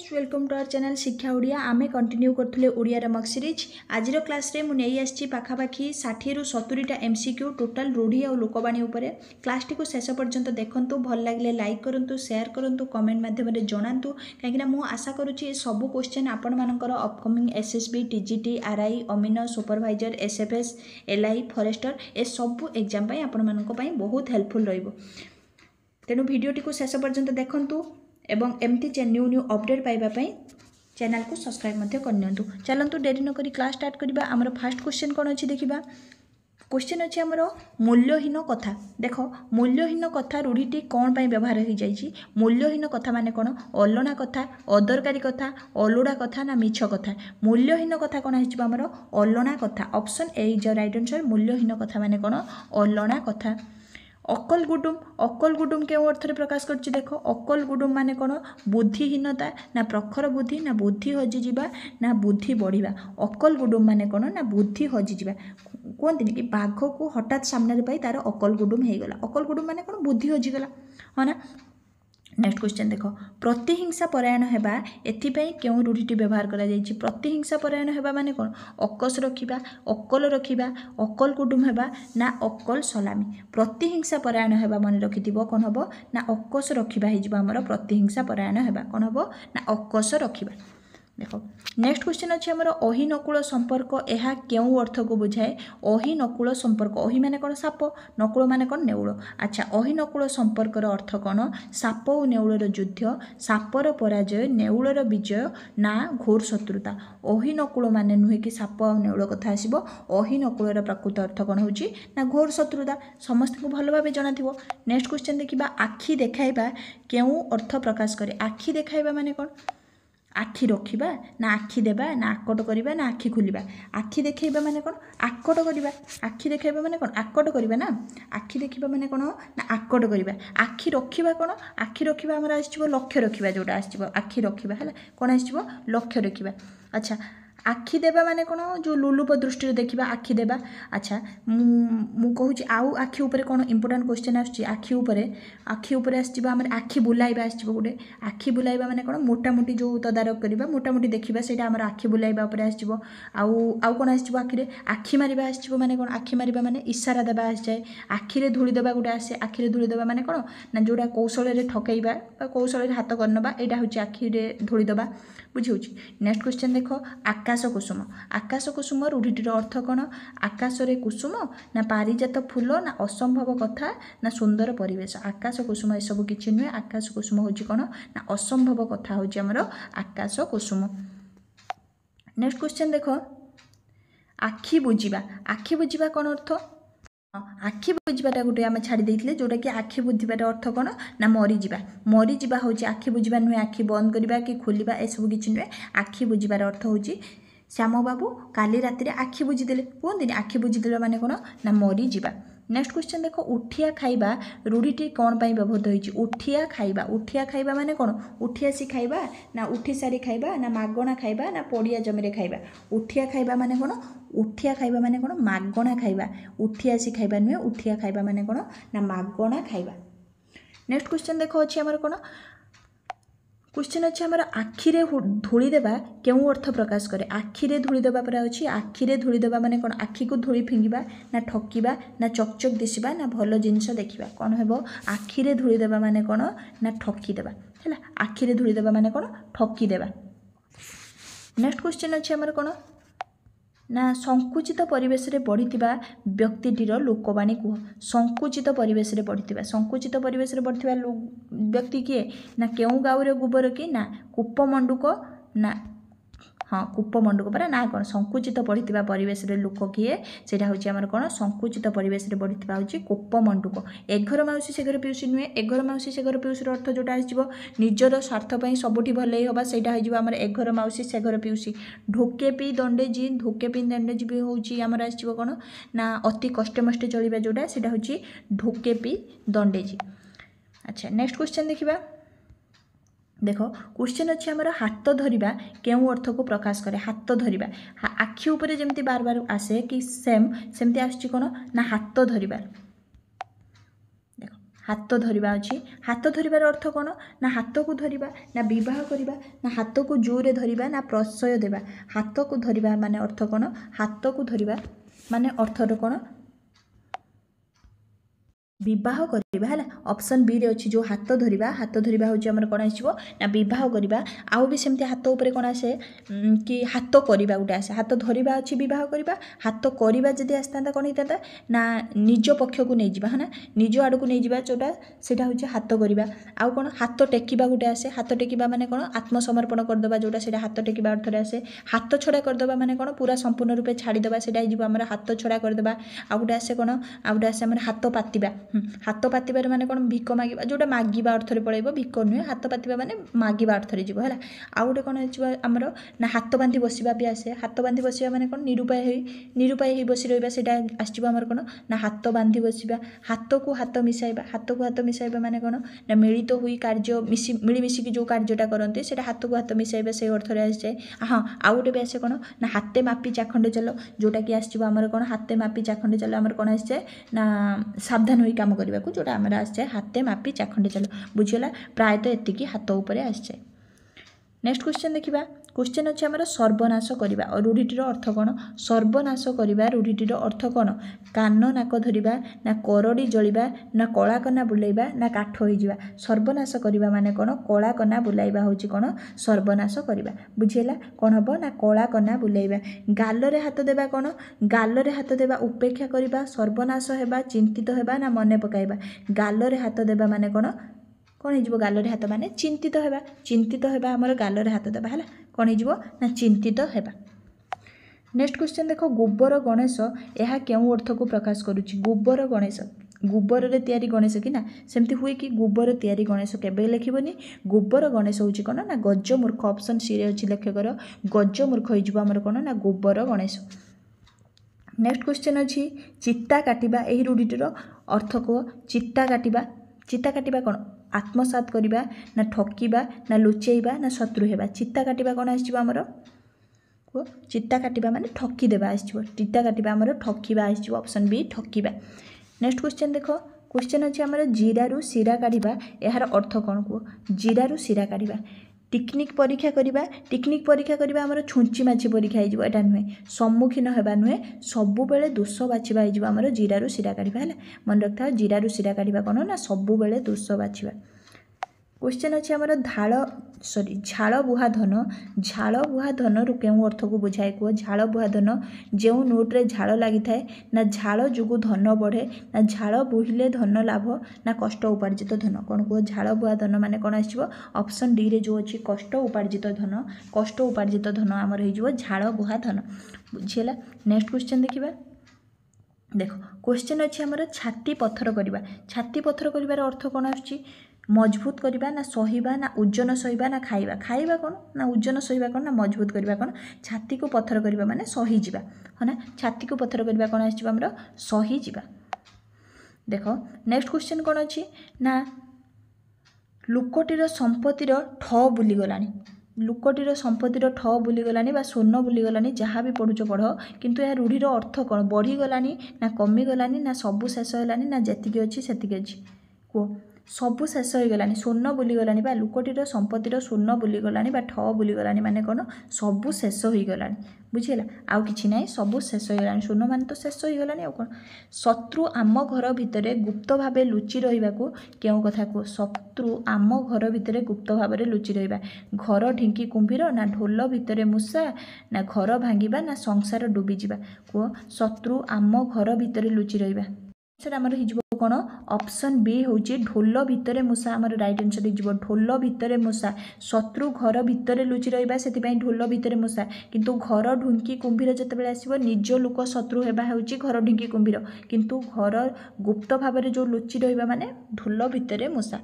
Friends welcome to our channel Shiksha Odia आमे continue करथुले Odia मक series आजिर class रे मु नेई आछि पाखापाखी 60 रु 70 टा एमसीक्यू टोटल रूढ़ी और लोकवाणी उपरे क्लास टी को शेष पर्यंत देखंतु भल लागले लाइक करंतु शेयर करंतु कमेंट माध्यम रे जणांतु काहेकि मु आशा करूची सब क्वेश्चन आपण मानकर अपकमिंग एसएसबी टीजीटी आरआई अमीनो सुपरवाइजर एसएफएस एलआई फॉरेस्टर ए सब एग्जाम पई आपण मानक पई बहुत हेल्पफुल रहइबो तेणु भिडियोटी को शेष पर्यंत देखंतु एवं एमती न्यू अपडेट पाइबापी चैनल को सब्सक्राइब मध्य करनियंतु। चलंतु डेरी न करी क्लास स्टार्ट करिबा। हमर फर्स्ट क्वेश्चन कोन अछि देखिबा। क्वेश्चन अछि हमर मूल्यहीन कथा। देखो मूल्यहीन कथा रूढ़ीटी कोन पई व्यवहार हो जाइछि। मूल्यहीन कथा माने कोन अलणा कथा अदरकारी कथा अलुडा कथा ना मिछ कथा। मूल्यहीन कथा कोन आछि हमर अलणा कथा। Option A is right answer. मूल्यहीन कथा माने कोन अलणा कथा। अकल गुडुम के अर्थ प्रकाश करछि। देखो अकल गुडुम माने कोन बुद्धिहीनता ना प्रखर बुद्धि ना बुद्धि हजि जिबा ना बुद्धि बढ़िबा। अकल गुडुम माने कोन ना बुद्धि हजि जिबा। कहते कि बाघ को हठात सामने पाई तार अकल गुडुम हो गला। अकल गुडुम माने कोन बुद्धि हजि गला हाँ ना। नेक्स्ट क्वेश्चन देखो प्रतिहिंसा परायण हेबा एथिपई केउ रूढ़ीटी व्यवहार करा जायछि। प्रतिहिंसा परायण हेबा माने कोन अकस रखिबा अकल रखिबा अकल कुटुम हेबा ना अकल सलामी। प्रतिहिंसा परायण हेबा मन रखिथिबो कोन हबो ना अकस रखिबा हे जिबा। हमर प्रतिहिंसा परायण हेबा कोन हबो ना अकस रखिबा। देखो नेक्स्ट क्वेश्चन अच्छे हमर अहि नकुल संपर्क यह केउ अर्थ को बुझाए। अहि नकुल संपर्क अहि माने कोन साप नकुल माने कोन नेउल। अच्छा अहि नकुल संपर्कर अर्थ कोन साप और नेउलर युद्ध सापर पराजय नेउलर विजय ना घोर शत्रुता। अहि नकुल माने नुहे कि साप और नेउल कथा आसीबो। अहि नकुलर प्रकृत अर्थ कोन होची ना घोर शत्रुता। समस्त को भलो भाबे जणा थिबो। नेक्स्ट क्वेश्चन देखिबा आखि देखाइबा केउ अर्थ प्रकाश करे। आखि देखाइबा माने कोन आखि रखिबा ना आखि देबा ना आकट करिबा ना आखि खुलिबा। आखि देखाइबा माने कोन आकट करिबा। आखि देखाइबा माने कोन आकट करिबा ना। आखि देखिबा माने कोन ना आकट करिबा। आखि रखिबा कोन आखि रखिबा हमर आछिबो लक्ष्य रखिबा जोटा आछिबो आखि रखिबा हला कोन आछिबो लक्ष्य रखिबा। अच्छा आखि देबा माने कोन जो लुलुप दृष्टि देखिबा आखि देबा। अच्छा मु कहूची आउ आखि ऊपर कोन इंपोर्टेंट क्वेश्चन आछी। आखि ऊपर आछिबा हमर आखि बुलाइबा आछिबो गुटे। आखि बुलाइबा माने कोन मोटा मोटी जो तदारक करिबा मोटा मोटी देखिबा सेटा हमर आखि बुलाइबा ऊपर आछिबो। आउ कोन आछिबो आखि रे आखि मारिबा आछिबो माने कोन आखि मारिबा माने इशारा देबा आछ जाय। आखि रे धूଳି देबा गुटे आसे। आखि रे धूଳି देबा माने कोन ना जोडा कौशल रे ठकैबा बा कौशल रे हाथ करनबा एटा होची आखि रे धूଳି देबा बुझिउची। नेक्स्ट क्वेश्चन देखो आकाश कुसुम। आकाश कुसुम रूढ़ीटीर अर्थ कोन आकाश रे कुसुम ना पारिजात फूल ना असंभव कथा ना सुंदर परिवेश। आकाश कुसुम ए सब किछि नुहे। आकाश कुसुम होची कोन ना असंभव कथा होची हमर आकाश कुसुम। नेक्स्ट क्वेश्चन देखो आखि बुझिबा। आखि बुझिबा कोन अर्थ आखि बुझिबाटा गोटे आम छाड़ी देइथिले जोटा कि आखि बुझिबार अर्थ कोन ना मरीजिबा। मरीजिबा होची आखि बुझिबा नुहे आखि बंद करिबा कि खोलिबा ए सब किछि नुहे। आखि बुझिबार अर्थ होची श्याम बाबू काली राति आखि बुझीदेले कहते आखि बुझीदेले माने कोन ना मरीजिबा। नेक्स्ट क्वेश्चन देखो उठिया खाइबा रूढ़ीटी कौन पाई व्यवहृत होइछि। उठिया खाइबा माने कोन उठी आसी खाइबा ना उठी सारी खाइबा ना मागणा खाइबा ना पड़िया जमी खाइबा। उठिया खाइबा माने कोन उठिया खाइबा माने कोन मागणा खाइबा। उठी आसी खाइबा नुहे। उठिया खाइबा माने कोन ना मागणा खाइबा। नेक्स्ट क्वेश्चन देखो अछि हमर कोन क्वेश्चन अच्छे हमर आखिरे धूଳି देबा केउ अर्थ प्रकाश करे। आखिरे धूଳି देबा पर अछि। आखिरे धूଳି देबा माने कोन आखि को धूଳି फिंगिबा ना ठकिबा ना चकचक दिसिबा ना भलो जिंस देखिबा। कोन हेबो आखिरे धूଳି देबा माने कोन ना ठकी देबा हैला। आखिरे धूଳି देबा माने कोन ठकी देबा। नेक्स्ट क्वेश्चन अच्छे हमर कोन ना संकुचित परिवेश रे बढ़िथिबा व्यक्तिटीर लोकवाणी कुह। संकुचित परिवेश रे बढ़िथिबा व्यक्ति किए ना केउ गाँव रे गोबर कि ना कूपमंडूक ना हाँ कूपमंडूक परा ना कोन संकुचित बढ़िथिबा परिवेश रे लोक किए सेटा होची हमर कोन संकुचित परिवेश रे बढ़िथिबा होची कूपमंडूक। एघर माउसी से घर पिउसी नुहे। एघर माउसी से घर पिउसी अर्थ जोटा आसीबो निजर स्वार्थ पई सबुठी भले होबा सेटा होई जिवो हमर एघर माउसी से घर पिउसी। ढोके पी दंडे जी ढोके पी दंडे जी भी होची हमर आसीबो कोन ना अति कष्ट मष्टे चलिबा जोटा सेटा होची ढोके पी दंडे जी। अच्छा नेक्स्ट क्वेश्चन देखिबा। देखो क्वेश्चन अच्छे हमर हाथ धरिबा केउ अर्थ को प्रकाश करे। हाथ धरिबा आखि ऊपर जेमती बार बार आसे कि सेमती आछि कोन ना हाथ धरिबा। देखो हाथ धरिबा अछि हाथ धरिबार अर्थ कोन ना हाथ को धरिबा ना विवाह करिबा ना हाथ को जोरे धरिबा ना प्रश्रय देबा हाथ को धरिबा माने अर्थ कोन हाथ को धरिबा माने अर्थ कोन विवाह करवा है ऑप्शन बी रे अच्छी जो हाथ धरिबा हूँ आमर कौन आसो ना विवाह करवा आउ भी सेमती हाथ उपर कौन आसे कि हाथ करवा गोटे आसे हाथ धरिबा अच्छी विवाह करवा हाथ करवा जदि आसता कौन होता ना निज पक्ष को नहीं जावा है ना निज आड़ को नहीं जावा जोटा से हाथ करवा आउ कौन हाथ टेकिबा गोटे आसे हाथ टेकिबा माने कौन आत्मसमर्पण करदे जोटा से हाथ टेकिबा अर्थरे आसे हाथ छड़ा करदे माने कौन पूरा संपूर्ण रूपे छाड़ीदे से हाथ छड़ा करदे आउ गोटे आसे कौन आउ गोटे आसे हाथ पातिबा हाथ पातिबार माने कौन भिक मागिबा जोटा मागिबा अर्थरे पड़ेबो भिक नुहे हाथ पातिबा माने मागिबा अर्थरे जीवो है आउ गोटे कौन हो आमर ना हाथ बांधी बसिबा भी आसे हाथ बांधी बसिबा माने कौन निरुपाय ही बसी रहिबा सेटा आसीबो आमर कौन ना हाथ बांधी बसिबा हाथ को हाथ मिसाइबा माने कौन ना मिलित हुई कार्य मिलिमिशिकी जो कार्यटा करते सेटा हाथ को हाथ मिसाइबा से अर्थरे आसी जाए हाँ आउ गोटे भी आसे कौन ना हाथे मापी चाखंडे चलो जोटा कि आसीबो आमर कौन हाथे मापी चाखंडे चलो आमर कौन आसी जाए ना सावधान होई काम करबा को जोटा आमर आसी जाए हाथे मापी चाखंडे चलो बुझिगला प्रायतः एतिकी हाथ उपरे आसी जाए। नेक्स्ट क्वेश्चन देखिबा क्वेश्चन अच्छे आमर सर्वनाश करवा और रूढ़ीटीर अर्थ कौन सर्वनाश करवा रूढ़ीटीर अर्थ कौन कान नाक धरिबा ना करड़ी जलिबा ना कला कना बुलाइबा ना काठ हो जावा सर्वनाश करवा माने कौन कला कना बुलाइबा होची कौन सर्वनाश करवा बुझिला कौन हम ना कला कना बुलाइबा गालरे हाथ देबा कौन गालरे हाथ देबा उपेक्षा करवा सर्वनाश हेबा चिंतित हेबा ना मने पकाइबा गालरे हाथ देबा माने कौन कौन हो गालरे हाथ माने चिंतित हेबा आमर गालरे हाथ देबा है कौन हो ना चिंतित हेबा। नेक्स्ट क्वेश्चन देख गोबर गणेश यह क्यों अर्थ को प्रकाश करुच्ची गोबर गणेश गोबर रे तैयारी गणेश कि ना सेमती हुए कि गोबर तैयारी गणेश केबे लिखिबनी गोबर गणेश होची कोन ना गजमूर्ख ऑप्शन सी रे अछि लेखकर गजमूर्ख होई जिवो हमर कोन ना गोबर गणेश। नेक्स्ट क्वेश्चन अछि चित्ता काटिबा एही रूढीटीर अर्थ को चित्ता काटिबा कोन आत्मसात करवा ना ठकिबा ना लुचेबा ना शत्रु हेबा चित्ता काटिबा कोन आसीबो हमर चित्ता काटिबा माने ठकी देबा आसीबो चित्ता काटिबा हमर ठकिबा आसीबो ऑप्शन बी ठकिबा। नेक्स्ट क्वेश्चन देखो क्वेश्चन अछि हमर जीरारु सिरा काढिबा यार अर्थ कोन को जीरारु सिरा काढिबा टेक्निक परीक्षा करवा आमर छुंची माछी परीक्षा हो एटा नुहे सम्मुखीन हेबा नुहे सबु बेले दोष बाछिबा हो आमर जीरारु सिरा काढिबा है मन रखता जीरारु सिरा काढिबा कोन ना सबु बेले दोष बाछिबा। क्वेश्चन अच्छे आमर झाड़ बुहा धन रु क्यों अर्थ को बुझाए कह झाड़ बुहा धन जो नोट्रे झाड़ लगी थाए ना झाड़ जो धन बढ़े ना झाड़ बोहिले धन लाभ ना कष्ट उपार्जित धन कौन कह झाड़ बुहा धन माने कौन आसो ऑप्शन डी रे जो अच्छी कष्ट उपार्जित धन आमर हो झाड़ बुहा धन बुझीला। नेक्स्ट क्वेश्चन देखिबा देखो क्वेश्चन अच्छे आमर छाती पत्थर करार अर्थ कौन आसुची मजबूत करवा ना सहिबा ना ओजन सहिबा ना खाइबा कौन ना ओजन सहिबा कौन ना मजबूत करवा कौन छाती को पत्थर करवा माने सही जीवा है ना छाती को पत्थर करवा कौन आसो हमर सही जीवा। देखो नेक्स्ट क्वेश्चन कौन अच्छी ना लुकटीर संपत्तिर ठ बुलीगलानी लुकटीर संपत्तिर ठ बुलीगलानी बा स्वर्ण बुलीगलानी जहाँ भी पढ़ुच पढ़ किंतु यह रूढ़ीर अर्थ कौन बढ़ीगलानी ना कमीगलानी ना सबू शेष होलानी ना जेतिकी अच्छी सेतिकी अच्छी कह सबू शेष हो गलानी स्वर्ण बुलीगलानी बा लुकटीर संपत्तिर स्वर्ण बुलीगलानी बा ठ बुलीगलानी माने कौन सबू शेष हो गलानी बुझीला आउ किछि नाही सबू शेष हो गलानी स्वर्ण मान तो शेष हो गलानी आउ कौन शत्रु आम घर भितर गुप्त भावे लुचि रहिबा को केउ कथा को शत्रु आम घर भितर गुप्त भावे लुचि रहिबा घर ढिंकी कुंभीर ना ढोल भितर मूषा ना घर भांगिबा ना संसार डुबी जिबा को शत्रु आम घर भितर लुचि रहिबा आमर हो कौन ऑप्शन बी हूँ ढोल भितर मूषा आमर राइट आंसर हो ढोल भितर मूषा शत्रु घर भितर लुचि रहिबा सेतिपई ढोल भितर मूषा किंतु घर ढुंकी कुंभीर जतबेले आसीबो निज लोक शत्रु हेबा होची घर ढुंकी कुंभीर किंतु घर गुप्त भाव में जो लुचि रहिबा माने ढोल भितर मूषा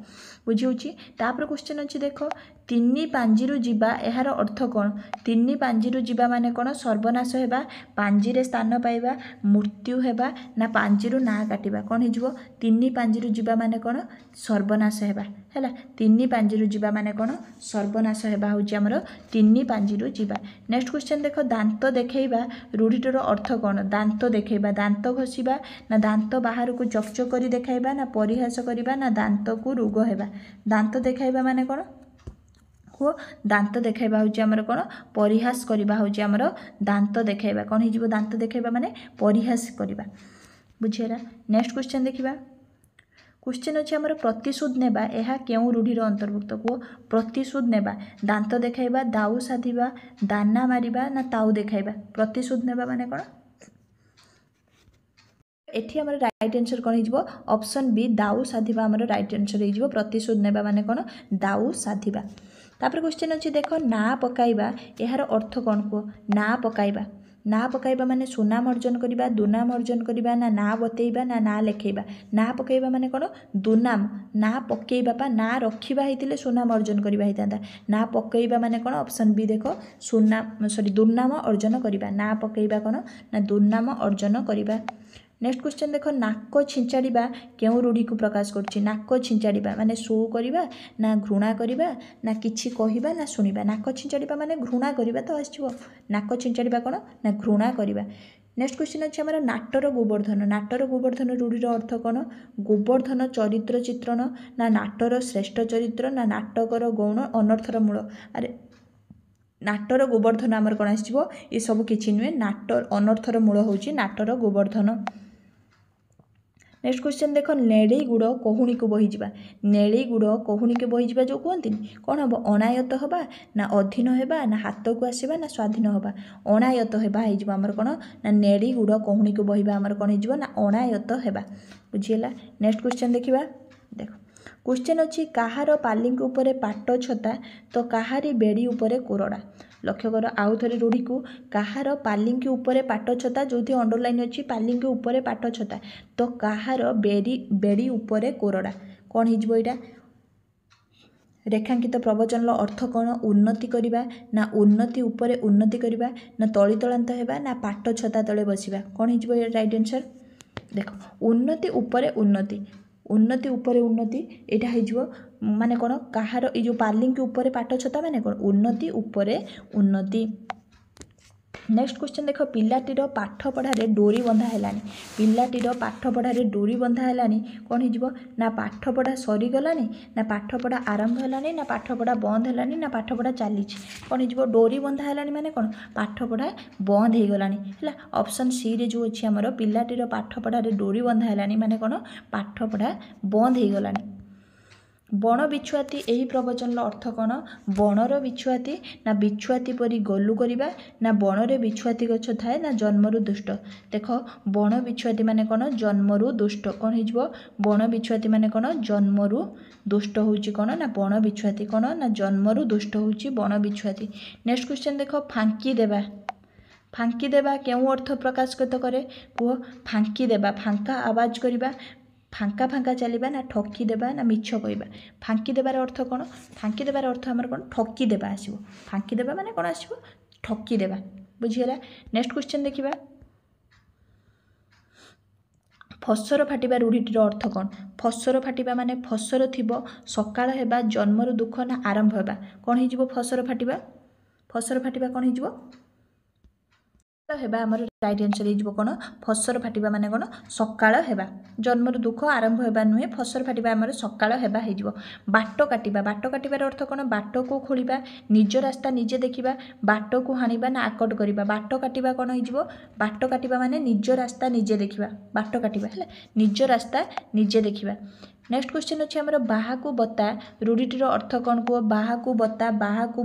बुझी होची। तापर क्वेश्चन अच्छी देख तीन पांजीरु जीवा यार अर्थ कौन तीन पांजीरु जीवा माने कौन सर्वनाश हेबा पांजी रे स्थान पाइबा मृत्यु हेबा ना पांजीरु ना काटिबा कौन हो ତିନି ପାଞ୍ଜିରୁ ଯିବା ମାନେ କ'ଣ ସର୍ବନାଶ ହେବା ହେଲା ତିନି ପାଞ୍ଜିରୁ ଯିବା ମାନେ କ'ଣ ସର୍ବନାଶ ହେବା ହେଉଛି ଆମର ତିନି ପାଞ୍ଜିରୁ ଯିବା। ନେକ୍ସଟ କ୍ୱେଶ୍ଚନ୍ ଦେଖ ଦାନ୍ତ ଦେଖେଇବା ରୂଢ଼ିଟିର ଅର୍ଥ କ'ଣ ଦାନ୍ତ ଦେଖେଇବା ଦାନ୍ତ ଘଷିବା ନା ଦାନ୍ତ ବାହାରକୁ ଚକଚକ କରି ଦେଖାଇବା ନା ପରିହାସ କରିବା ନା ଦାନ୍ତକୁ ରୋଗ ହେବା। ଦାନ୍ତ ଦେଖାଇବା ମାନେ କ'ଣ କୁହ ଦାନ୍ତ ଦେଖାଇବା ହେଉଛି ଆମର କ'ଣ ପରିହାସ କରିବା ହେଉଛି ଆମର ଦାନ୍ତ ଦେଖାଇବା କ'ଣ ହେଇଯିବ ଦାନ୍ତ ଦେଖାଇବା ମାନେ ପରିହାସ କରିବା ବୁଝିହେଲା। ନେକ୍ସଟ କ୍ୱେଶ୍ଚନ୍ ଦେଖିବା क्वेश्चन अच्छे आमर प्रतिशोध नेबा यह केउ रूढ़ीर अंतर्भुक्त कुह प्रतिशोध नेबा दांत देखाइबा दाऊ साधिबा दाना मारिबा ना ताऊ देखाइबा प्रतिशोध नेबा माने कोन एठी हमर राइट आंसर कोन हिजबो ऑप्शन बी दाऊ साधिबा हमर राइट आंसर हिजबो प्रतिशोध नेबा माने कोन दाऊ साधिबा। तापर क्वेश्चन अच्छे देखो ना पकाइबा यार अर्थ कोन कुह ना पकाइबा ना पकाइबा माने सुनाम अर्जन करिबा दुनाम अर्जन करिबा ना बतेइबा ना लिखेइबा ना पकाइबा माने कोन दुनाम ना पकेइबा पा ना रखिबा हेतिले सुनाम अर्जन करिबा हेतांता ना पकेइबा माने कोन ऑप्शन बी देखो सुनाम सॉरी दुनाम अर्जन करिबा ना पकेइबा कोन ना दुनाम अर्जन करिबा। नेक्स्ट क्वेश्चन देखो नाक छिंचाड़िबा केउ रूढ़ी को प्रकाश करछि नाक छिंचाड़िबा माने शो करिबा ना घृणा करिबा ना किछि कहिबा ना सुनिबा नाक छिंचाड़िबा माने घृणा करिबा तो आछिबो नाक छिंचाड़िबा कोन ना घृणा करिबा। नेक्स्ट क्वेश्चन अच्छे हमर नाटर गोवर्धन रूढ़ीर अर्थ कोन गोवर्धन चरित्र चित्रण ना नाटर श्रेष्ठ चरित्र ना नाटकर गौण अनर्थर मूल अरे नाटर गोवर्धन आमर कोन आछिबो ये सब किछि नुहे नाटर अनर्थर मूल होछि नाटर गोवर्धन। नेक्स्ट क्वेश्चन देख नेड़ी गुड़ कहुणी को बहीजा नेड़ी गुड़ कहुणी के बहीजा जो कहते कौन हम अनायत हवा ना अधीन होगा ना हाथ को आसवा ना स्वाधीन होगा अनायत होगा आमर कौन ना नेड़ी गुड़ कहुणी को बहवा आमर कौन हो ना अनायत होगा बुझीगला। नेक्स्ट क्वेश्चन देखा देख क्वेश्चन अच्छी कहार पाली उपरे पाट छता तो कहारी बेड़ी उपरे कोरड़ा लक्ष्य कर आउ थे रूढ़ी को कहार पाली उपरे पाट छता जो अंडरलाइन अच्छी पाली उपरे पाट छता तो कहार बेड़ी उपरे कोरड़ा कौन हो यहाँ रेखांकित प्रवचन अर्थ कौन उन्नति करवा ना उन्नति उपरे उन्नति करवा ना तली तलांत होगा ना पाट छता तले बसवा कौन हो राइट आंसर देख उन्नति उपरे उन्नति उन्नति उपरे उन्नति यहाँ हो माने कौन कहार ये पाली उपरे पाट छता माने कौन उन्नति उपरे उन्नति। नेक्स्ट क्वेश्चन देख पिलाटीर पाठ पढ़ारे डोरी बंधा है पिलाटीर पाठ पढ़ारे डोरी बंधा है कौन हो ना पाठ पढ़ा सरीगला ना पाठ पढ़ा आरंभ है ना पाठ पढ़ा बंद है ना पाठ पढ़ा चली कौन हो डोरी बंधा है माने कौन पाठ पढ़ा बंद हो गलानी है ऑप्शन सी रे जो अच्छी आमर पिलाटीर पाठ पढ़ारे डोरी बंधा है माने कौन पाठ पढ़ा बंद हो गलानी। बण बिछुआती यही प्रवचन अर्थ कौन बणर बिछुआती ना बिछुआती परी गलु करवा ना बणरे बिछुआती गछ थाए ना जन्मरु दुष्ट देख बण बिछुआती माने कौन जन्मरु दुष्ट कौन हो बण बिछुआती माने कौन जन्मरु दुष्ट होची कौन ना बण बिछुआती कौन ना जन्मरु दुष्ट होची बण बिछुआती। नेक्स्ट क्वेश्चन देख फांकी देवा केउ अर्थ प्रकाश करे कह फांकी देवा फांका आवाज करवा फांका फांका चलवा ना ठकी देवा ना मिछ कहवा फांकी देवार अर्थ कौन फांकी देवार अर्थ आमर कौन ठकी देवा आसो फांकी देवा माने कौन आसो ठकी देवा बुझीगला। नेक्स्ट क्वेश्चन देखा फसर फाटिबा रूढ़ीटीर अर्थ कौन फसर फाटिबा माने फसर थिबो सकाळ हेबा जन्मरु दुख ना आरंभ हेबा कौन हो फसर फाटिबा कौन हो हेबा आमर राइट आंसर हो कौन फसर फाटिबा माने कौन सकाळ हेबा जन्मर दुख आरंभ हेबा नुहे फसर फाटिबा आमर सकाळ हेबा हो। बाट काटिबार अर्थ कौन बाट को खोलिबा निज रास्ता निजे देखिबा बाट को हाणिबा ना आकट करिबा बाट काटिबा कौन हो बाट काटिबा माने निज रास्ता निजे देखिबा बाट काटिबा है निज रास्ता निजे देखिबा। नेक्स्ट क्वेश्चन अच्छे आमर बाहाकू बता रूढ़ीटीर अर्थ कौन कह बाहाकू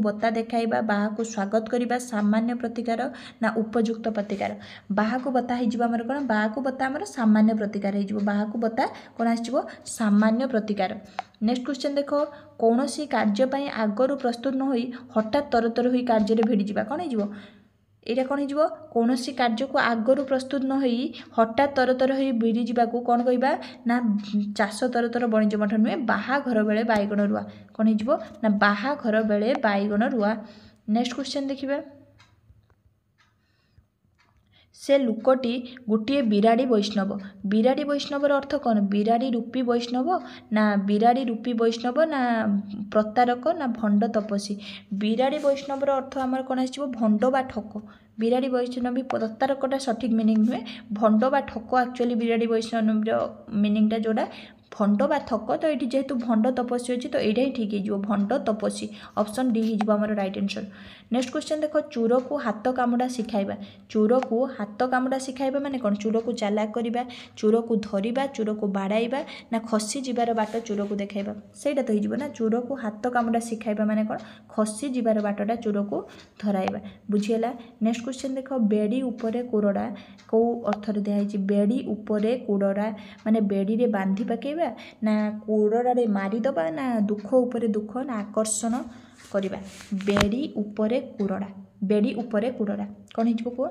बता देखाइबा बाहाकू स्वागत करवा सामान्य प्रतिकार ना उपयुक्त प्रतिकार बाहाकू बता होमर कौन बाहाकू बता आमर सामान्य प्रतिकार हो बाहाकू बता कौन आसो सामान्य प्रतिकार। नेक्स्ट क्वेश्चन देख कौन सी कार्यपाई आगरू प्रस्तुत न होई हठात तरतर होई कार्य भिड़ीजा कौन हो यहाँ कौन हो कौन सी कार्य को आगरू प्रस्तुत न होई हठात तरतर हो भिड़ी जावाक कौन कहवा ना चाष तरतर बणिज मठ नुहे बाहाघर बेले बैगण रुआ कौन हो ना बाहाघर बेले बैगण रुआ। नेक्स्ट क्वेश्चन देखिबा से लुकटी गोटे बिराड़ी वैष्णव। बिराड़ी वैष्णवर अर्थ कौन? बिराड़ी रूपी वैष्णव ना बिराड़ी रूपी वैष्णव ना प्रतारक ना भंड तपस्वी। बिराड़ी वैष्णवर अर्थ आमर कौन आसो? भंड बा ठक। बिराड़ी वैष्णवी प्रतारकटा सठिक मिनिंग नुहे, भंड बा ठक एक्चुअली बिराड़ी वैष्णव मिनिंगटा जोड़ा भंड बा थक। तो ये जेहेतु भंड तपस्वी अच्छी तो यहाँ ही ठीक हो भंड तपस्वी। ऑप्शन डी हो आम राइट आंसर। नेक्स्ट क्वेश्चन देख, चोर को हाथ कामुड़ा शिखाइबा। चोर को हाथ कामुड़ा शिखाइबा माने कौन? चोर को चालाक करवा, चोर को धरिबा, चोर को बाड़ाइबा ना खसी जीवार बाट चोर को देखाइबा। सेटा तो हो ना, चोर को हाथ कामुड़ा शिखाइबा माने कौन? खसी जीवार बाटटा चोर को धराइबा। बुझीगला। नेक्स्ट क्वेश्चन देख, बेड़ी उपरे कोरड़ा कौ अर्थरे दिखाई? बेड़ी उपरे कोरड़ा माने बेड़ी रे बांधी पकेबा ना कोरड़े मारिदबा ना दुख उपरे दुख ना आकर्षण करवा। बेड़ी उपरे कोरड़ा, बेड़ी उपरे कोरड़ा कौन हो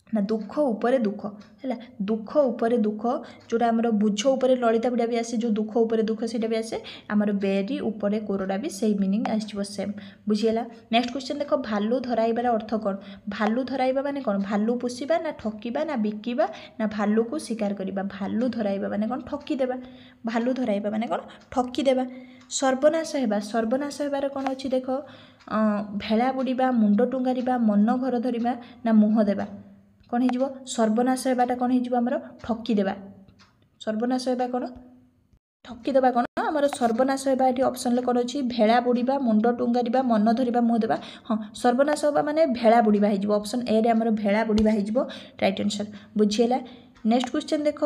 ना दुख उपरे दुख है। दुख उपरे दुख जोटा आमर बुझ उपरे ललिता बिड़ा भी आसे, जो दुख उपरे दुख से भी आसे, आमर बेरी उपरे कोरड़ा भी सही मिनिंग आसो सेम। बुझीगला। नेक्स्ट क्वेश्चन देख, भालू धराइबार अर्थ कौन? भालू धराइबा माने कौन? भालू पोषिबा ना ठकिबा ना बिकिबा ना भालू को शिकार करिबा। भालू धराइबा माने कौन? ठकिदेबा। भालू धराइबा माने कौन? ठकिदेबा। सर्वनाश हेबा, सर्वनाश हेबार कौन अच्छी देख? भेड़ा बुड़ीबा, मुंड टुंगारिबा, मन घर धरिबा ना मुह देबा। कौन हो? सर्वनाश हेबाटा कौन हो? आमर ठकिदेबा। सर्वनाश हेबा कौन? ठकिदेबा। कौन आमर सर्वनाश हेबा ये ऑप्शन कौन अच्छी? भेड़ा बुड़ीबा, मुंड टुंगारिबा, मन धरिबा, मुह देबा। हाँ, सर्वनाश हेबा माने भेड़ा बुड़ीबा हो। ऑप्शन ए रे आमर भेड़ा बुड़ीबा हो राइट आंसर। बुझीगला। नेक्स्ट क्वेश्चन देख,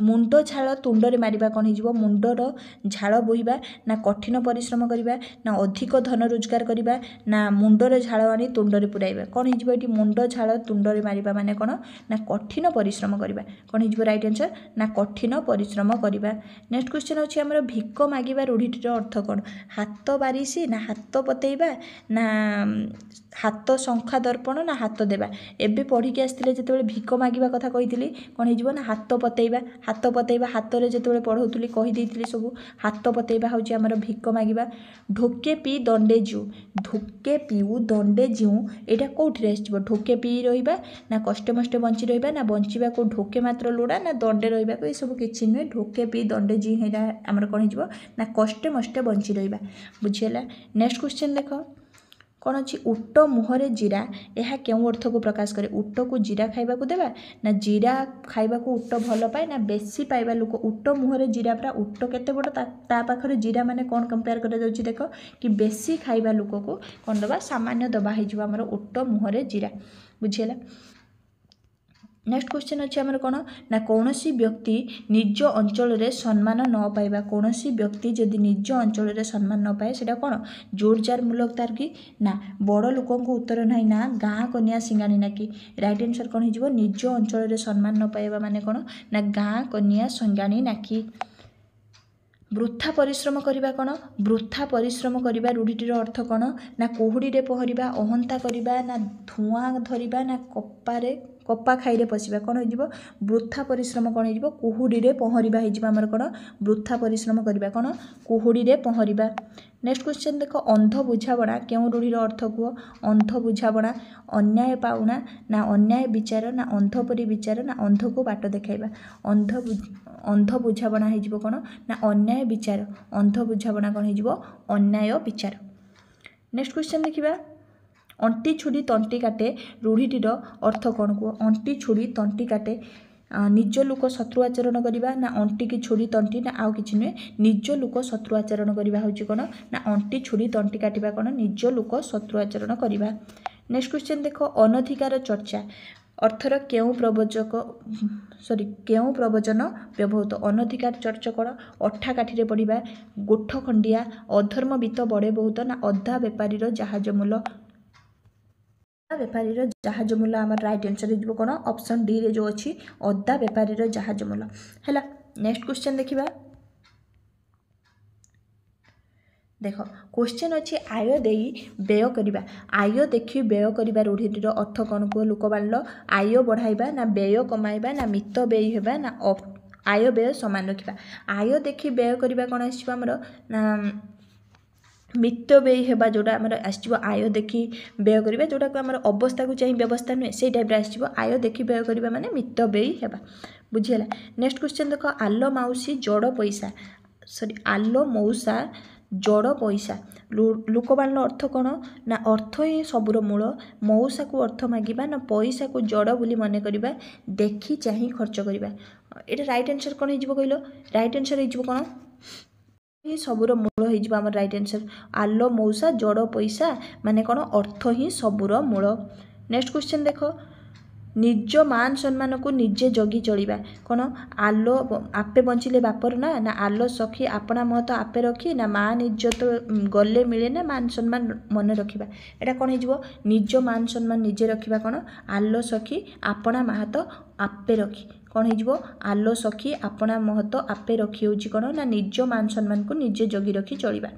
मुंड झाड़ तुंडरे मारिबा कौन हो? मुंडर झाड़ बोहिबा ना कठिन परिश्रम करवा ना अधिक धन रोजगार करवा ना मुंडर झाड़ आनी तुंडरे पुराइबा। कौन हो? ये मुंड झाड़ तुंडरे मारिबा माने कौन? ना कठिन परिश्रम करवा। कौन हो राइट आंसर? ना कठिन परिश्रम करवा। नेक्स्ट क्वेश्चन अच्छी आमर भिक मागिबा रूढ़ीटीर अर्थ कौन? हाथ बारिशी ना हाथ पतेइबा ना हाथ शंखा दर्पण ना हाथ देवा। एबे पढ़ी के आसते जो भिक मागिबा कथा कही कौन हो? ना हाथ पतेइबा। हाथ पतेइबा हाथ में जो पढ़ाऊली कहीदी सब हाथ पतेइबा हूँ आमर भिक मागिबा। ढोके पी दंडे जीव, ढोके पीऊ दंडे जीव यहाँ कौटे आसो? ढोके पी रहा ना कष्टे मष्टे बंची रहा ना बंचा को ढोके मात्र लोड़ा ना दंडे रहा ये सब किसी नुहे। ढोके पी दंडे जीव यहाँ आमर कौन हो? ना कष्टे मष्टे बंची रहा। बुझीगला। नेक्स्ट क्वेश्चन देख, कौन अच्छी? उट मुहरे जीरा यह क्यों अर्थ को प्रकाश करे? उट को जीरा खाइबा को देवा ना जीरा खाइबा को उट भल पाए ना बेसी पाइबा लोक। उट मुहरे जीरा पूरा उट केते बड़ ता पाखरे जीरा माने कौन कंपेयर करा जाउछि? देख कि बेसी खाइबा लोक को कौन दबा? सामान्य दबा हो आमर उट मुहरे जीरा। बुझीगला। नेक्स्ट क्वेश्चन अच्छे आमर कौन ना कौनसी व्यक्ति निज अंचल सम्मान न पाइबा। कौनसी व्यक्ति जदि निज अंचल सम्मान न पाए सेटा कौन? जोरजार मूलक तार कि ना बड़ लोक उत्तर ना ना गाँ कन्या सिंगाणी ना कि राइट आंसर कौन हो? निज अंचल सम्मान न पाइबा माने कौन? ना गाँ कन्या सिंगाणी ना कि। वृथा परिश्रम करवा कौन? वृथा परिश्रम करवा रूढ़ीटीर अर्थ कौन? ना कुहुड़ी रे पहरिबा, अहंता करवा ना धूआं धरिबा ना कपा खाई पशिबा। कौन हो? वृथा परिश्रम कौन हो? कुहुड़ी रे पहरिबा हो आमर कौन? वृथा परिश्रम करवा कौन? कुहुड़ी रे पहरिबा। नेक्स्ट क्वेश्चन देख, अंध बुझाबणा क्यों रूढ़ीर अर्थ कुह? अंध बुझाबणा अन्याय पाउना ना अन्याय विचार ना अंध परी विचार ना अंध को बाट देखाइबा। अंध बुझाबणा हो कौन? ना अन्याय विचार। अंध बुझाबणा कौन हो? अन्याय विचार। नेक्स्ट क्वेश्चन देखिबा, अंटी छुड़ी तंटी काटे रूढ़ीटीर अर्थ कौन कुह? अंटी छुड़ी तंटी काटे निज लोक शत्रु आचरण करवा ना अंटी की छुड़ी तंटी ना आउ कि नुहे निज लोक शत्रु आचरण करवा हूँ कौन? ना अंटी छुड़ी तंटी काटिबा कौन? निज लोक शत्रु आचरण करवा। नेक्स्ट क्वेश्चन देख, अनधिकार चर्चा अर्थर क्यों प्रवचन व्यवहृत? अनधिकार चर्चा कौन? अठा काठी पढ़ा, गोठ खंडिया, अधर्मवित बड़े बहुत ना अधा बेपारी जहाज मूल। बेपारी जहाज मूल आमर राइट आंसर हो कौन? ऑप्शन डी रे जो अच्छी अदा बेपारी जहाज मूल है। नेक्स्ट क्वेश्चन देखिबा, देख क्वेश्चन अच्छी आय दे व्यय करवा। आय देखी व्यय करवा रूढ़ीटीर अर्थ कौन कह? लोकबाल आय बढ़ाइबा ना व्यय कमाइबा ना मित व्ययी हेबा ना आय व्यय समान रखा। आय देखी व्यय करवा कौन आमर ना मित्त व्यय हेबा जोटा आमर आसो आय देखी व्यय करवा जोटा को आम अवस्था को चाहिए व्यवस्था नुहे से टाइप आसो आय देखी व्यय करवा माने मित्त व्यय हेबा बुझीगला। नेक्स्ट क्वेश्चन देख आलो माउसी जड़ पैसा सॉरी आलो मौसा जड़ पैसा लोकबाणीर अर्थ कौन ना अर्थ ही सबुर मूल मौसा को अर्थ मागिबा ना पैसा को जड़ बोली मन करवा देखी चाह खर्च करवा ये राइट आंसर कौन हो कहल राइट आंसर हो कौन ही सबुर मूल हो आम राइट आंसर आलो मौसा जड़ पैसा माने कौन अर्थ ही सबुर मूल। नेक्स्ट क्वेश्चन देख निज मान सम्मान को निजे जगी चलवा कौन आलो आपे बंचिले बापर ना ना आलो सखी आपना महत आपे रखी ना मान इज्जत गले मिले ना मान सम्मान मन रखा एटा कौन हो निज मान सम्मान निजे रखा कौन आलो सखी आपना महत आपे रखी कौन हो आलो सखी आपना महत आपे रखी हूँ कौन ना निज मान सम्मान को निजे जगी रखी चलवा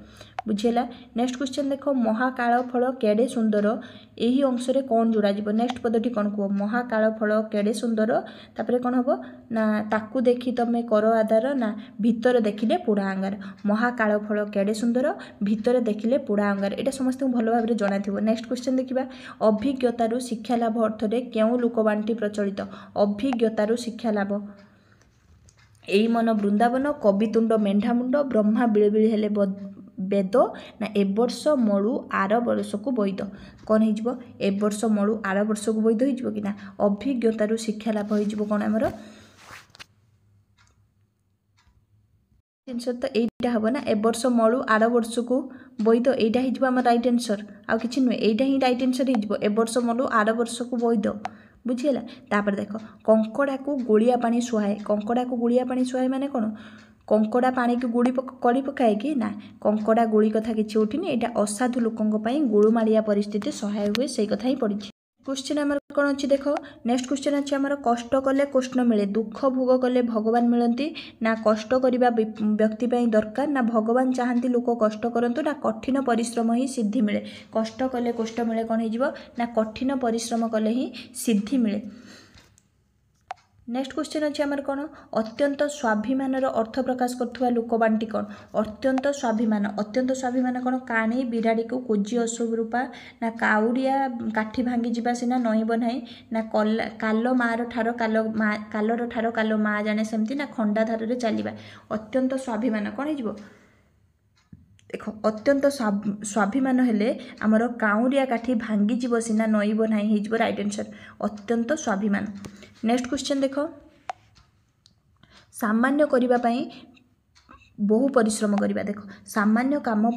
बुझेगा। नेक्स्ट क्वेश्चन देख महाकाल फल केड़े सुंदर यही अंश में कौन जोड़ा जीव नेक्स्ट पदटी कौन कह महाकाल फल केड़े सुंदर तापर कौन हम ना ताकू देखी तमें कर आधार ना भितर देखिले पोड़ा अंगार महाकाल फल केड़े सुंदर भितर देखिले पोड़ा अंगार यहाँ समस्त भल भाव जना थी। नेक्स्ट क्वेश्चन देखा अभिज्ञतारू शिक्षा लाभ अर्थ में क्यों लोकबाणी प्रचलित अभिज्ञतारू शिक्षा लाभ एई मन वृंदावन कवितुंड मेढामुंड ब्रह्मा बिलबिल हेले वेद ना ए वर्ष मळु आर वर्ष को वैद कौन हो ए वर्ष मळु आर वर्ष को वैद हो कि ना अभिज्ञतारू शिक्षा लाभ हो कौन आमर आंसर तो यहीटा हम ना ए वर्ष मळु आर वर्ष को वैद यहाँ हो आम राइट आंसर आ कि नुहे यहाँ ही राइट आंसर हो ए वर्ष मळु आर वर्ष को वैद बुझीगला। तापर देख कंकड़ा को गोलिया पानी सुहाए कंकड़ा को गोलिया पानी सुहाए माने कौन कंकड़ा पानी को गोली कड़ी पकाए कि ना कंकड़ा गोली कथा किसी उठिनी यहाँ असाधु लोकों गोलमालिया परिस्थिति सहाय हुए से कथा ही पड़ी। क्वेश्चन आम कौन अच्छी देख नेक्स्ट क्वेश्चन अच्छे आम कष्ट कले कृष्ण मिले दुख भोग कले भगवान मिलती ना कष्ट करने व्यक्ति दरकार ना भगवान चाहती लोक कष्ट करूँ ना कठिन परिश्रम ही सिद्धि मिले कष्ट कले कृष्ण मिले कौन हो ना कठिन परिश्रम कले ही सिद्धि मिले। नेक्स्ट क्वेश्चन अच्छे आमर कौन अत्यंत स्वाभिमान अर्थ प्रकाश करुवा लोकबाणी कौन अत्यंत स्वाभिमान कौन काणी बिराड़ी को कोजी अशुभरूपा ना काउरिया काठी भांगी जीवा सीना नईब ना ना काल मार ठार कालर ठार काल माँ जाने सेमती ना खंडाधार चलवा अत्यंत स्वाभिमान कौन हो देख अत्यंत स्वाभिमान हेले आमर काउरिया काठी भांगी जीव सीना नईब ना हो राइट आंसर अत्यंत स्वाभिमान। नेक्स्ट क्वेश्चन देख सामान्य करने बहु परिश्रम करवा देख सामान्य काम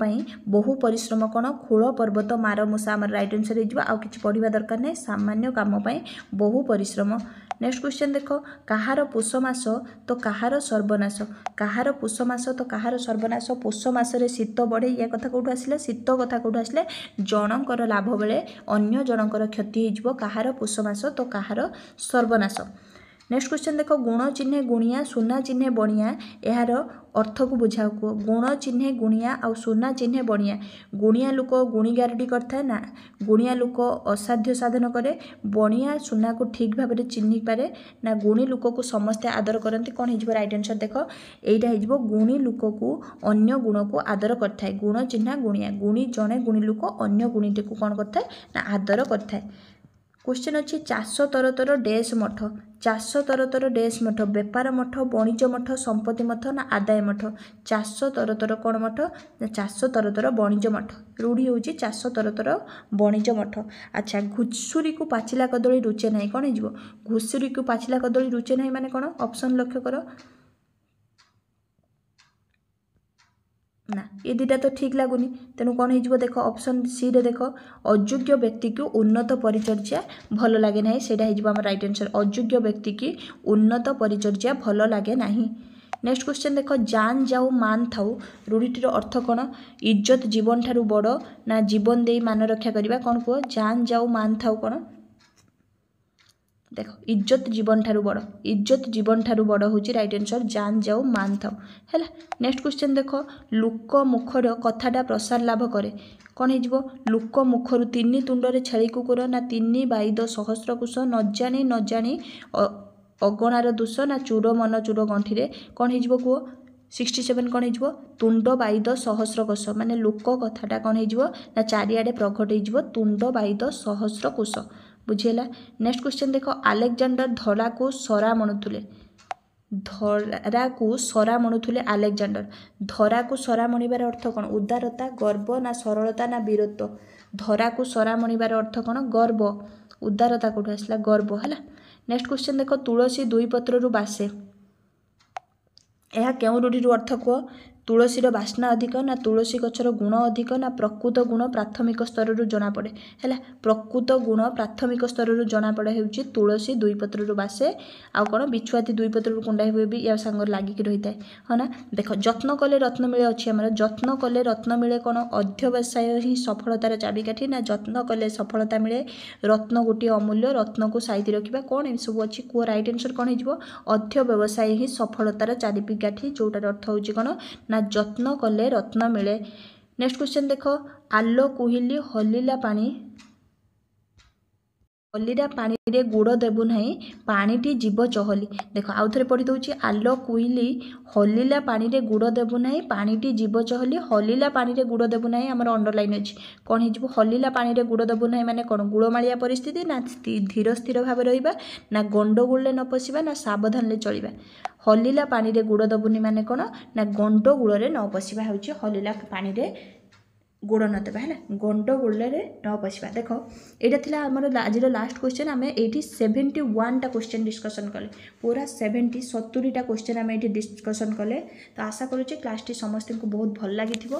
बहु परिश्रम कौन खोल पर्वत मार मूषा आम राइट आंसर हो कि पढ़ा दरकार नहीं सामान्य काम बहु परिश्रम। नेक्स्ट क्वेश्चन देख कहार पुष मास तो कहार सर्वनाश कहार पुष मास तो कहार सर्वनाश पुष मसरे शीत बढ़े या कथा कौटू आसला शीत कथा कौटू आसले जनकर लाभ बेले अन्य जनकर क्षति हो कहार पुष मास तो कहार सर्वनाश। नेक्स्ट क्वेश्चन देख गुण चिन्हे गुणिया सुना चिन्हे बणिया यार अर्थ को बुझाओ गुण चिन्हे गुणिया आ सुना चिन्हे बणिया गुणिया लोक गुणी गारडी करता ना गुणिया लोक असाध्य साधन करे बणिया सुना को ठीक भाव में चिन्ह पारे ना गुणी लोक को समस्ते आदर करते कौन हो राइट आंसर देख यहीटा हो गुणी लोक को अन्य गुण को आदर करता गुण चिन्हा गुणिया गुणी जड़े गुणी लोक अन्य गुणीटी को कौन करता ना आदर करता। क्वेश्चन अच्छी चाष तर तर डैश मठ चाष तर तर डैश मठ बेपार मठ वाणिज्य मठ संपत्ति मठ ना आदाय मठ चाष तर तर कौन मठ ना चाष तर तर वाणिज्य मठ रूढ़ी हूँ चाष तर तर वाणिज्य मठ। अच्छा घुषुरी को पाचिला कदली रुचे ना कौन हो घुषुरी को पाचिला कदली रुचे ना माने कौन ऑप्शन लक्ष्य कर ना ये दुटा तो ठीक लगुनि तेणु कौन हो देख ऑप्शन सी रे देख अयोग्य व्यक्ति को उन्नत परिचर्या भल लगे ना से राइट आंसर अयोग्य व्यक्ति की उन्नत परिचर्या भल लगे ना। नेक्स्ट क्वेश्चन देख जान जाऊ मान थाऊ रूढ़ीटीर अर्थ कौन इज्जत जीवन ठारू बड़ ना जीवन दे मान रक्षा करवा कौन कह जान जाऊ मान थाऊ कौन देख इज्जत जीवन ठारू बड़ इज्जत जीवन ठारू बड़ हूँ राइट आंसर जान जाऊ मान थाऊ है। नेक्स्ट क्वेश्चन देख लोक मुखर कथाटा प्रसार लाभ करे कौन हो लोक मुखर तीन तुंडरे छेली कुकुर ना तीन बाईद सहस्रकुश न जानी अगणार दोष ना चूर मन चूर गंठी कौन हो कह 67 कौन हो तुंड बाईद सहस्र कोश माने लोक कथाटा कौन हो चारिआडे प्रकट हो तुंड बाईद सहस्र कोश बुझीगला। नेक्स्ट क्वेश्चन देख आलेक्जांडर धरा को सरा मणुले धरा को सरा मणुले आलेक्जांडर धरा को सरा मणिबार अर्थ कौन उदारता गर्व ना सरलता ना वीरत्व धरा को सरा मणिबार अर्थ कौन गर्व उदारता कौट आसला गर्व है। नेक्स्ट क्वेश्चन देख तुलसी दुई पत्रु बासे यह क्यों रूढ़ी अर्थ कह तुलसीर बास्ना अधिक ना तुलसी गचर गुण अधिक ना प्रकृत गुण प्राथमिक स्तर जनापड़े है प्रकृत गुण प्राथमिक स्तर जनापड़े हो तुलसी दुई पत्रु बासे आउ कौन बिछुआती दुई पत्रु कुंडा हुए भी या सांग लागिक रही है हाँ ना। देख जत्न कले रत्न मिले अच्छी आम जत्न कले रत्न मिले कौन अध्यवसाय ही सफलतार चाबिकाठी ना जत्न कले सफलता मिले रत्न गोटे अमूल्य रत्न को साइती रखा कौन एम सब अच्छी कौ रईट आंसर कौन हो अध्यवसाय ही सफलतार चाबिकाठी जोटार अर्थ हो कौन ना जत्न कले रत्न मिले। नेक्स्ट क्वेश्चन देख आलो कुहिली हलिला पानी रे गुड़ देबु नहीं पानीटी जीव चहली देख आउ थे पढ़ी दूसरी आलो कुहिली हलिला पानी रे गुड़ देबु नहीं पानीटी जीव चहली हलिला पानी रे गुड़ देबु नहीं आमर अंडरलाइन अच्छी कौन हो हलिला पानी रे गुड़ देबु नहीं माने कौन गुड़मालिया परिस्थिति ना धीर स्थिर भाव रहिबा ना गंडगोल न पशिबा ना सावधान चलिबा हलिला पानी रे गुड़ देबुनी माने कौन ना गंडगोल न पशिबा होची हलिला पानी रे गुड़ न देवा है गंडगोल न पशिबा। देख यहाँ थी आमर आज लास्ट क्वेश्चन आम ये 71टा क्वेश्चन डिस्कसन कले पूरा 70टा क्वेश्चन आम ये डिस्कसन कले तो आशा करुचे क्लास टी समस्त को बहुत भल लगी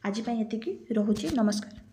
आज ये रोचे नमस्कार।